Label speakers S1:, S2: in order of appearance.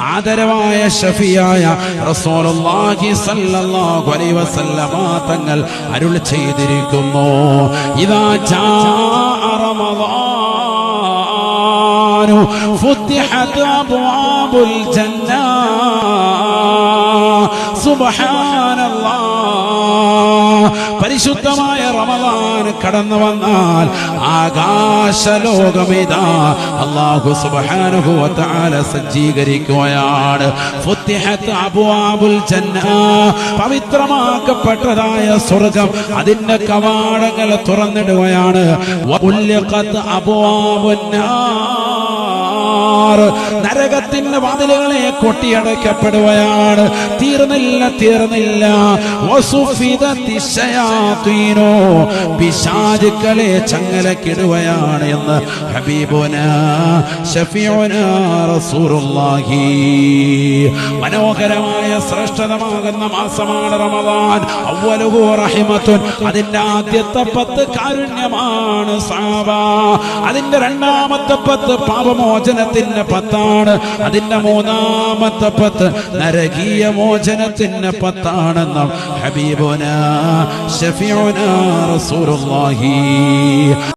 S1: ആദരവായ ഷഫിയായ റസൂലുള്ളാഹി സ്വല്ലല്ലാഹു അലൈഹി വസല്ലമ തങ്ങൾ അരുൾ ചെയ്തിരിക്കുന്നു ഇദാ ജാഅ റമളാനു ഫുത്തിഹത് അബ്വാബുൽ ജന്ന സുബ്ഹാനല്ലാഹ് പരിശുദ്ധമായ റമളാൻ കടന്നു വന്നാൽ ആകാശലോകമിതാ അല്ലാഹു സുബ്ഹാനഹു വ തആല സജ്ജീകരിക്കുകയാണ് ഫുത്തിഹത് അബ്വാബുൽ ജന്ന പവിത്രമാക്കപ്പെട്ടതായ സ്വർഗ്ഗം അതിന്റെ കവാടങ്ങൾ തുറന്നിടുകയാണ് വഉല്ഖത് അബ്വാബുൻ നാർ നരകത്തിന്റെ വാതിലുകളെ കൊട്ടിയടക്കപ്പെടുകയാണ് തീർന്നില്ല വസുഫിദത്തിശയാതീനോ പിശാചുക്കളെ ചങ്ങലക്കിടുകയാണ് എന്ന് ഹബീബുനാ ശഫീഉനാ റസൂലുള്ളാഹി മനോഹരമായ ശ്രേഷ്ഠതമാകുന്ന മാസമാണ് റമളാൻ അവ്വലുഹു റഹ്മത്തുൻ അതിന്റെ ആദ്യത്തെ 10 കാരുണ്യമാണ് സഹാബ അതിന്റെ രണ്ടാമത്തെ 10 പാപമോചനത്തിന്റെ 10 അതിന്റെ മൂന്നാമത്തെ 10 നരകീയ മോചനത്തിന്റെ 10 ആണെന്നും ഹബീബുനാ ശഫീഉനാ റസൂലുള്ളാഹി